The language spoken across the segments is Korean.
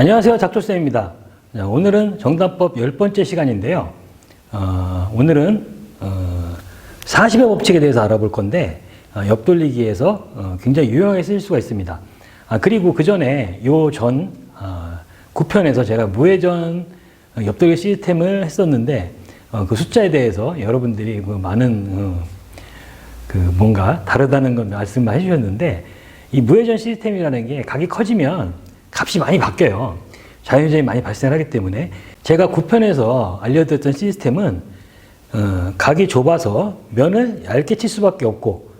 안녕하세요. 작조쌤입니다. 오늘은 정답법 10번째 시간인데요. 오늘은 40의 법칙에 대해서 알아볼 건데 옆돌리기에서 굉장히 유용하게 쓸 수가 있습니다. 그리고 그 전에 전 9편에서 제가 무회전 옆돌리기 시스템을 했었는데 그 숫자에 대해서 여러분들이 많은 뭔가 다르다는 걸 말씀을 해주셨는데 이 무회전 시스템이라는 게 각이 커지면 값이 많이 바뀌어요. 자연재해이 많이 발생하기 때문에 제가 9편에서 알려드렸던 시스템은 각이 좁아서 면을 얇게 칠 수밖에 없고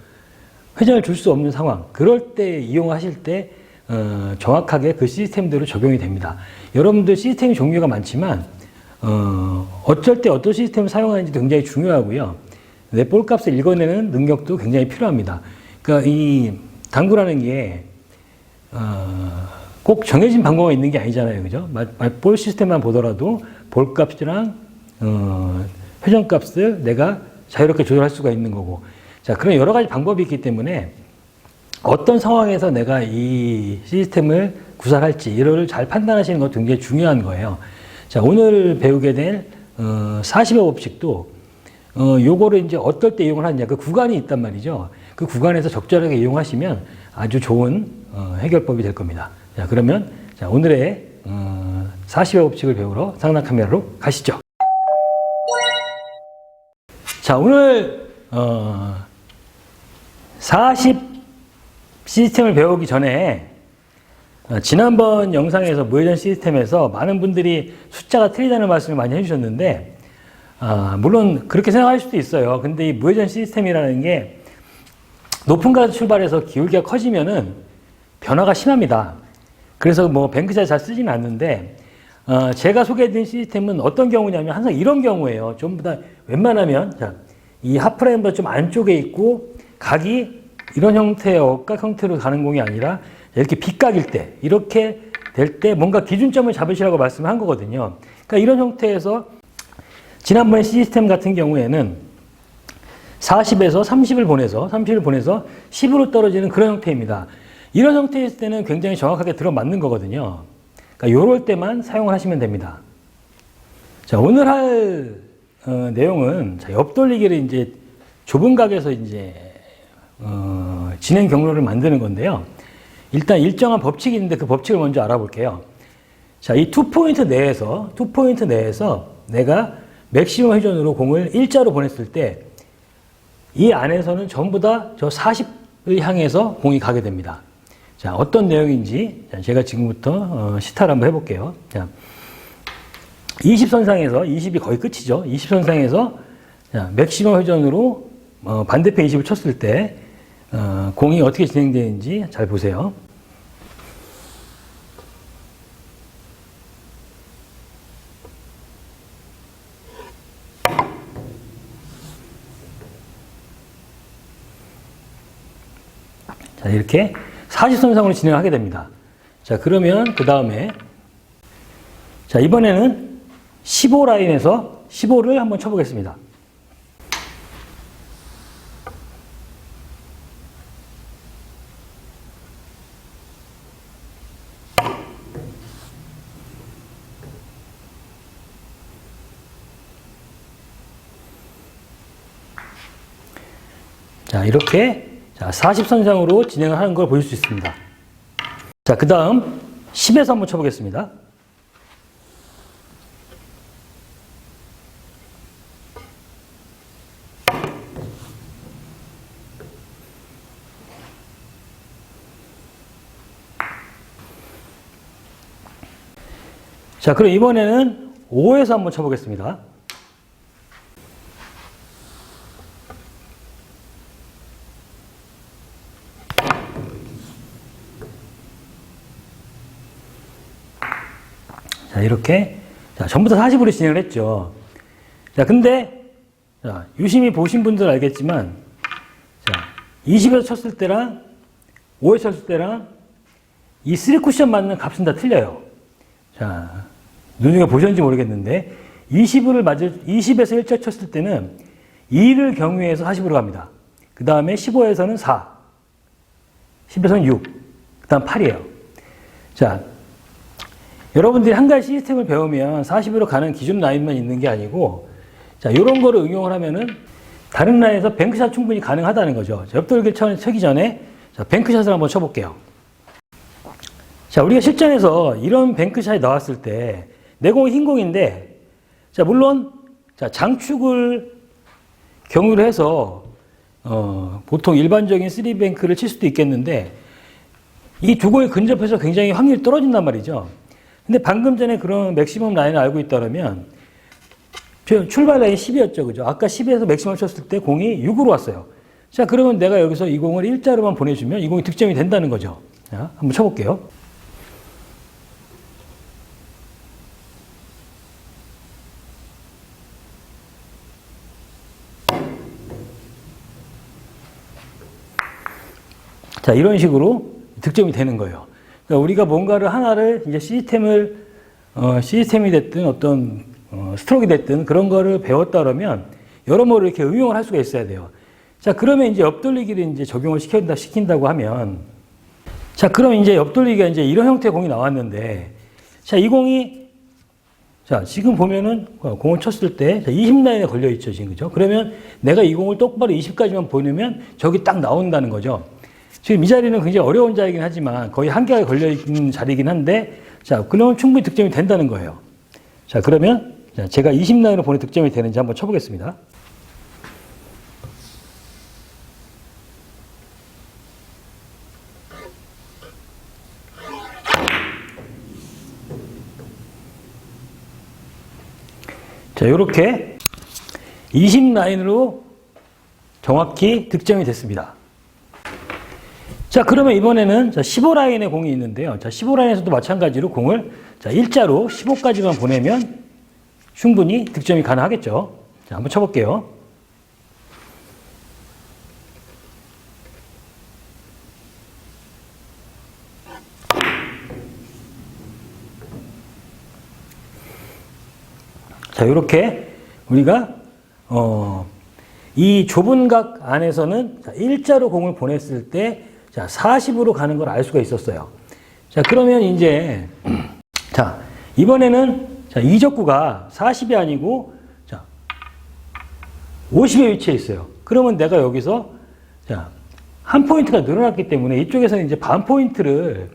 회전을 줄 수 없는 상황, 그럴 때 이용하실 때 정확하게 그 시스템대로 적용이 됩니다. 여러분들 시스템 종류가 많지만 어쩔 때 어떤 시스템을 사용하는지도 굉장히 중요하고요. 내 볼값을 읽어내는 능력도 굉장히 필요합니다. 그러니까 이 당구라는 게 꼭 정해진 방법이 있는 게 아니잖아요. 그죠? 볼 시스템만 보더라도 볼값이랑 회전값을 내가 자유롭게 조절할 수가 있는 거고. 자, 그런 여러 가지 방법이 있기 때문에 어떤 상황에서 내가 이 시스템을 구사할지 이를 잘 판단하시는 것도 굉장히 중요한 거예요. 자, 오늘 배우게 될 40의 법칙도 요거를 이제 어떨 때 이용을 하느냐, 그 구간이 있단 말이죠. 그 구간에서 적절하게 이용하시면 아주 좋은 해결법이 될 겁니다. 자, 그러면 오늘의 40의 법칙을 배우러 상단 카메라로 가시죠. 자, 오늘 40 시스템을 배우기 전에 지난번 영상에서 무회전 시스템에서 많은 분들이 숫자가 틀리다는 말씀을 많이 해주셨는데 물론 그렇게 생각할 수도 있어요. 근데 이 무회전 시스템이라는 게 높은 값에서 출발해서 기울기가 커지면은 변화가 심합니다. 그래서 뱅크샷 잘 쓰지는 않는데 제가 소개해드린 시스템은 어떤 경우냐면 항상 이런 경우예요. 전부 다 웬만하면 이 하프라인보다 좀 안쪽에 있고 각이 이런 형태의 억각 형태로 가는 공이 아니라 이렇게 빗각일 때, 이렇게 될 때 뭔가 기준점을 잡으시라고 말씀을 한 거거든요. 그러니까 이런 형태에서 지난번 시스템 같은 경우에는 40에서 30을 보내서 10으로 떨어지는 그런 형태입니다. 이런 형태일 때는 굉장히 정확하게 들어맞는 거거든요. 그러니까 요럴 때만 사용을 하시면 됩니다. 자, 오늘 할 내용은 옆돌리기를 이제 좁은 각에서 이제 진행 경로를 만드는 건데요. 일단 일정한 법칙이 있는데 그 법칙을 먼저 알아볼게요. 자, 이 투 포인트 내에서 내가 맥시멈 회전으로 공을 일자로 보냈을 때 이 안에서는 전부 다 저 40을 향해서 공이 가게 됩니다. 자, 어떤 내용인지 제가 지금부터 시타를 한번 해볼게요. 자, 20선상에서 20이 거의 끝이죠. 20선상에서 맥시멈 회전으로 반대편 20을 쳤을 때 공이 어떻게 진행되는지 잘 보세요. 자, 이렇게 40선상으로 진행하게 됩니다. 자, 그러면 그 다음에 자, 이번에는 15 라인에서 15를 한번 쳐보겠습니다. 자, 이렇게 40선상으로 진행을 하는 걸 보실 수 있습니다. 자, 그 다음 10에서 한번 쳐보겠습니다. 자, 그럼 이번에는 5에서 한번 쳐보겠습니다. 자, 이렇게 전부 다 40으로 진행을 했죠. 자, 근데 유심히 보신 분들 알겠지만 20에서 쳤을 때랑 5에서 쳤을 때랑 이 3쿠션 맞는 값은 다 틀려요. 자, 눈여겨보셨는지 모르겠는데 20에서 1절 쳤을 때는 2를 경유해서 40으로 갑니다. 그 다음에 15에서는 4, 10에서는 6, 그 다음 8이에요. 자, 여러분들이 한 가지 시스템을 배우면 40으로 가는 기준 라인만 있는 게 아니고, 자, 이런 거를 응용을 하면은 다른 라인에서 뱅크샷 충분히 가능하다는 거죠. 자, 옆돌기를 치기 전에 자, 뱅크샷을 한번 쳐볼게요. 자, 우리가 실전에서 이런 뱅크샷이 나왔을 때 내 공이 흰 공인데, 자, 물론 자, 장축을 경유를 해서 보통 일반적인 3뱅크를 칠 수도 있겠는데 이 두 공이 근접해서 굉장히 확률이 떨어진단 말이죠. 근데 방금 전에 그런 맥시멈 라인을 알고 있다면 출발 라인이 10이었죠. 그죠? 아까 10에서 맥시멈 쳤을 때 공이 6으로 왔어요. 자, 그러면 내가 여기서 이 공을 일자로만 보내주면 이 공이 득점이 된다는 거죠. 자, 한번 쳐볼게요. 자, 이런 식으로 득점이 되는 거예요. 그러니까 우리가 뭔가를 하나를 이제 시스템이 됐든 어떤 스트로크이 됐든 그런 거를 배웠다 그러면 여러모로 이렇게 응용을 할 수가 있어야 돼요. 자, 그러면 이제 옆돌리기를 이제 적용을 시킨다고 하면, 자, 그럼 이제 옆돌리기가 이제 이런 형태의 공이 나왔는데, 자, 이 공이, 자, 지금 보면은 공을 쳤을 때 20라인에 걸려 있죠, 지금. 그죠? 그러면 내가 이 공을 똑바로 20까지만 보내면 저기 딱 나온다는 거죠. 지금 이 자리는 굉장히 어려운 자리이긴 하지만 거의 한계가 걸려있는 자리이긴 한데, 자, 그러면 충분히 득점이 된다는 거예요. 자, 그러면 제가 20라인으로 보내 득점이 되는지 한번 쳐보겠습니다. 자, 이렇게 20라인으로 정확히 득점이 됐습니다. 자, 그러면 이번에는 15라인의 공이 있는데요. 자, 15라인에서도 마찬가지로 공을 자, 일자로 15까지만 보내면 충분히 득점이 가능하겠죠. 자, 한번 쳐볼게요. 자, 이렇게 우리가 이 좁은 각 안에서는 자, 일자로 공을 보냈을 때 자, 40으로 가는 걸 알 수가 있었어요. 자, 그러면 이제, 자, 이번에는, 자, 이적구가 40이 아니고, 자, 50의 위치에 있어요. 그러면 내가 여기서, 자, 한 포인트가 늘어났기 때문에 이쪽에서는 이제 반 포인트를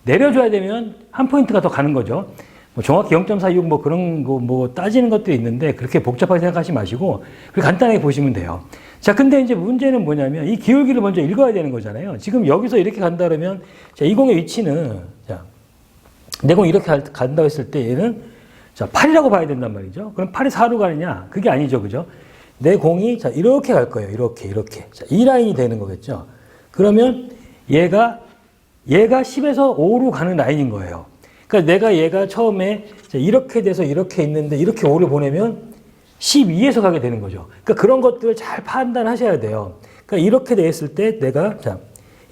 내려줘야 되면 한 포인트가 더 가는 거죠. 뭐 정확히 0.46 뭐 그런 거 뭐 따지는 것들이 있는데 그렇게 복잡하게 생각하지 마시고 간단하게 보시면 돼요. 자, 근데 이제 문제는 뭐냐면 이 기울기를 먼저 읽어야 되는 거잖아요. 지금 여기서 이렇게 간다 그러면 자, 이 공의 위치는 자, 내 공이 이렇게 간다고 했을 때 얘는 자, 8이라고 봐야 된단 말이죠. 그럼 8이 4로 가느냐? 그게 아니죠. 그죠? 내 공이 자, 이렇게 갈 거예요. 이렇게. 자, 이 라인이 되는 거겠죠. 그러면 얘가 10에서 5로 가는 라인인 거예요. 그러니까 얘가 처음에 이렇게 돼서 이렇게 있는데 이렇게 5를 보내면 12에서 가게 되는 거죠. 그러니까 그런 것들을 잘 판단하셔야 돼요. 그러니까 이렇게 돼 있을 때 내가 자,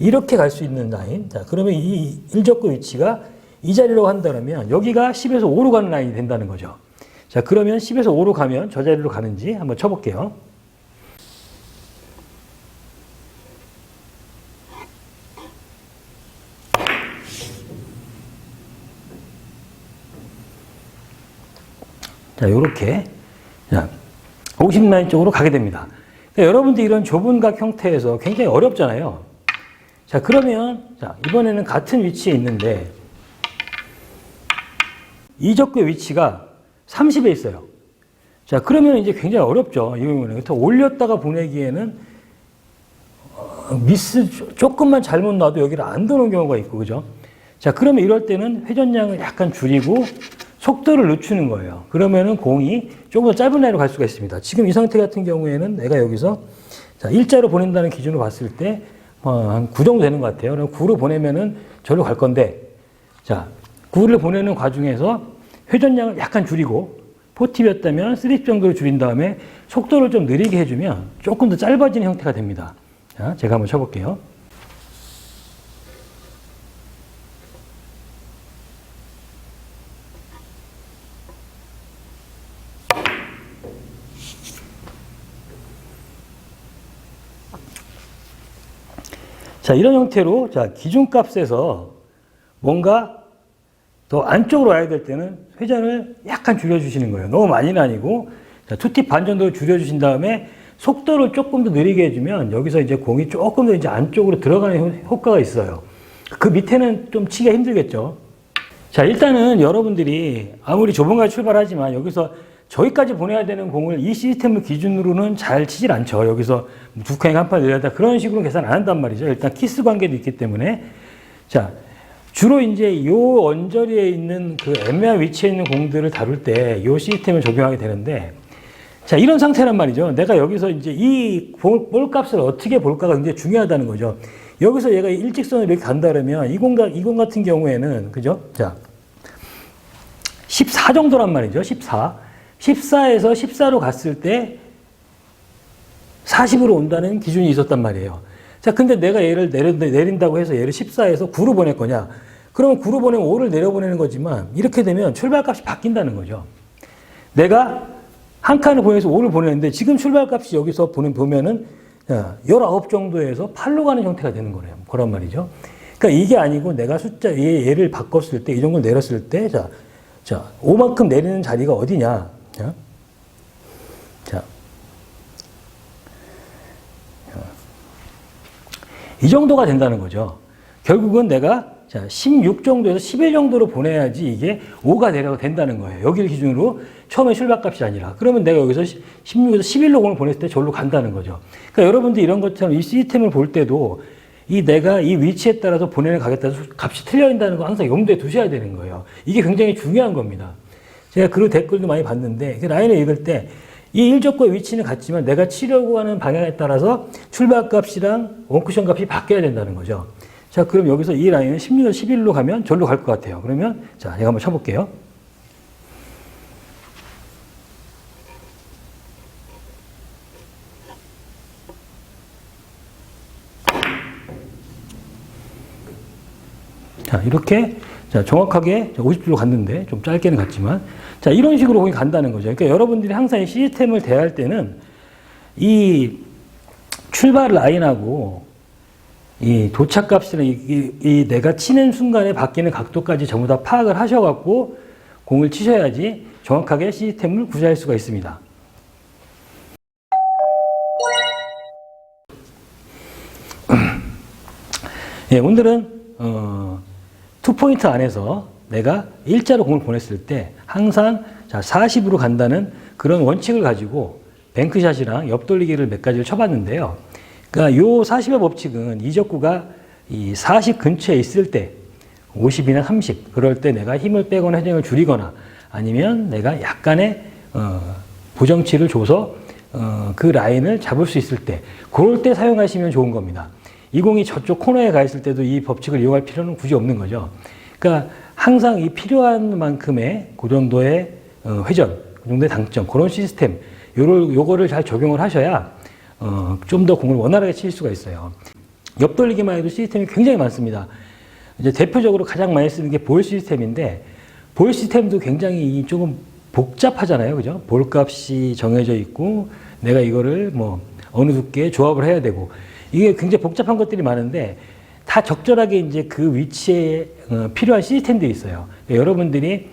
이렇게 갈 수 있는 라인. 자, 그러면 이 일적구 위치가 이 자리로 한다면 여기가 10에서 5로 가는 라인이 된다는 거죠. 자, 그러면 10에서 5로 가면 저 자리로 가는지 한번 쳐볼게요. 자, 요렇게. 자, 50라인 쪽으로 가게 됩니다. 그러니까 여러분들 이런 좁은 각 형태에서 굉장히 어렵잖아요. 자, 그러면, 자, 이번에는 같은 위치에 있는데, 이적구의 위치가 30에 있어요. 자, 그러면 이제 굉장히 어렵죠. 이 경우는. 올렸다가 보내기에는, 미스 조금만 잘못 놔도 여기를 안 도는 경우가 있고, 그죠? 자, 그러면 이럴 때는 회전량을 약간 줄이고, 속도를 늦추는 거예요. 그러면은 공이 조금 더 짧은 라인으로 갈 수가 있습니다. 지금 이 상태 같은 경우에는 내가 여기서 자, 일자로 보낸다는 기준으로 봤을 때 한 9 정도 되는 것 같아요. 그럼 9로 보내면은 저로 갈 건데, 자, 9를 보내는 과정에서 회전량을 약간 줄이고, 4팁이었다면 3팁 정도로 줄인 다음에 속도를 좀 느리게 해주면 조금 더 짧아지는 형태가 됩니다. 자, 제가 한번 쳐볼게요. 자, 이런 형태로, 자, 기준값에서 뭔가 또 안쪽으로 와야 될 때는 회전을 약간 줄여주시는 거예요. 너무 많이는 아니고, 자, 2팁 반 정도 줄여주신 다음에 속도를 조금 더 느리게 해주면 여기서 이제 공이 조금 더 이제 안쪽으로 들어가는 효과가 있어요. 그 밑에는 좀 치기가 힘들겠죠. 자, 일단은 여러분들이 아무리 좁은 갈 출발하지만 여기서 저기까지 보내야 되는 공을 이 시스템을 기준으로는 잘 치질 않죠. 여기서 두 칸에 한 판 내려다 그런 식으로 계산 안 한단 말이죠. 일단 키스 관계도 있기 때문에. 자, 주로 이제 요 언저리에 있는 그 애매한 위치에 있는 공들을 다룰 때 요 시스템을 적용하게 되는데, 자, 이런 상태란 말이죠. 내가 여기서 이제 이 볼 값을 어떻게 볼까가 굉장히 중요하다는 거죠. 여기서 얘가 일직선으로 이렇게 간다 그러면 이 공 같은 경우에는, 그죠? 자, 14 정도란 말이죠. 14. 14에서 14로 갔을 때 40으로 온다는 기준이 있었단 말이에요. 자, 근데 내가 얘를 내린다고 해서 얘를 14에서 9로 보낼 거냐? 그러면 9로 보내면 5를 내려보내는 거지만 이렇게 되면 출발값이 바뀐다는 거죠. 내가 한 칸을 보내서 5를 보내는데 지금 출발값이 여기서 보면은 19 정도에서 8로 가는 형태가 되는 거래요. 그런 말이죠. 그러니까 이게 아니고 내가 얘를 바꿨을 때, 이 정도를 내렸을 때, 자, 5만큼 내리는 자리가 어디냐? 자, 이 정도가 된다는 거죠. 결국은 내가 16 정도에서 11 정도로 보내야지 이게 5가 내려가 된다는 거예요. 여기를 기준으로 처음에 출발값이 아니라. 그러면 내가 여기서 16에서 11로 공을 보냈을 때 저기로 간다는 거죠. 그러니까 여러분들 이런 것처럼 이 시스템을 볼 때도 내가 이 위치에 따라서 보내는 가격에 따라서 값이 틀려 있다는 거 항상 염두에 두셔야 되는 거예요. 이게 굉장히 중요한 겁니다. 제가 그 댓글도 많이 봤는데 라인을 읽을 때 이 일적구의 위치는 같지만 내가 치려고 하는 방향에 따라서 출발값이랑 원쿠션 값이 바뀌어야 된다는 거죠. 자, 그럼 여기서 이 라인은 16에서 11로 가면 절로 갈 것 같아요. 그러면 자, 제가 한번 쳐볼게요. 자, 이렇게 정확하게 50도로 갔는데 좀 짧게는 갔지만 자, 이런 식으로 공이 간다는 거죠. 그러니까 여러분들이 항상 이 시스템을 대할 때는 이 출발 라인하고 이 도착값이랑 이 내가 치는 순간에 바뀌는 각도까지 전부 다 파악을 하셔갖고 공을 치셔야지 정확하게 시스템을 구사할 수가 있습니다. 예, 오늘은 투포인트 안에서 내가 일자로 공을 보냈을 때 항상 40으로 간다는 그런 원칙을 가지고 뱅크샷이랑 옆돌리기를 몇 가지를 쳐봤는데요. 그러니까 요 40의 법칙은 이적구가 이 40 근처에 있을 때 50이나 30 그럴 때 내가 힘을 빼거나 회전을 줄이거나 아니면 내가 약간의 보정치를 줘서 그 라인을 잡을 수 있을 때 그럴 때 사용하시면 좋은 겁니다. 이 공이 저쪽 코너에 가 있을 때도 이 법칙을 이용할 필요는 굳이 없는 거죠. 그러니까 항상 이 필요한 만큼의 그 정도의 회전, 그 정도의 당점, 그런 시스템, 요거를 잘 적용을 하셔야 좀 더 공을 원활하게 칠 수가 있어요. 옆돌리기만 해도 시스템이 굉장히 많습니다. 이제 대표적으로 가장 많이 쓰는 게 볼 시스템인데, 볼 시스템도 굉장히 조금 복잡하잖아요. 그죠? 볼 값이 정해져 있고, 내가 이거를 뭐 어느 두께에 조합을 해야 되고, 이게 굉장히 복잡한 것들이 많은데, 다 적절하게 이제 그 위치에 필요한 시스템들이 있어요. 그러니까 여러분들이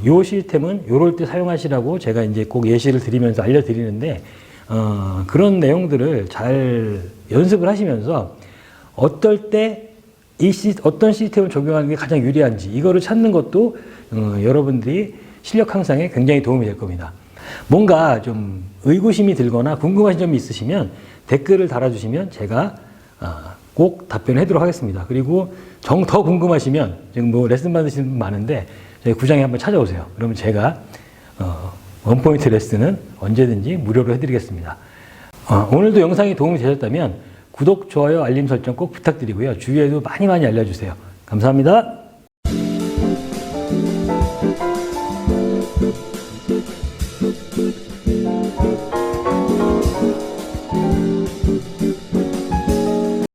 요 시스템은 요럴 때 사용하시라고 제가 이제 꼭 예시를 드리면서 알려드리는데, 그런 내용들을 잘 연습을 하시면서 어떨 때 어떤 시스템을 적용하는 게 가장 유리한지 이거를 찾는 것도 여러분들이 실력 향상에 굉장히 도움이 될 겁니다. 뭔가 좀 의구심이 들거나 궁금하신 점이 있으시면 댓글을 달아주시면 제가 꼭 답변해 드리도록 하겠습니다. 그리고 더 궁금하시면 지금 뭐 레슨 받으시는 분 많은데 저희 구장에 한번 찾아오세요. 그러면 제가 원포인트 레슨은 언제든지 무료로 해드리겠습니다. 오늘도 영상이 도움이 되셨다면 구독, 좋아요, 알림 설정 꼭 부탁드리고요. 주위에도 많이 알려주세요. 감사합니다.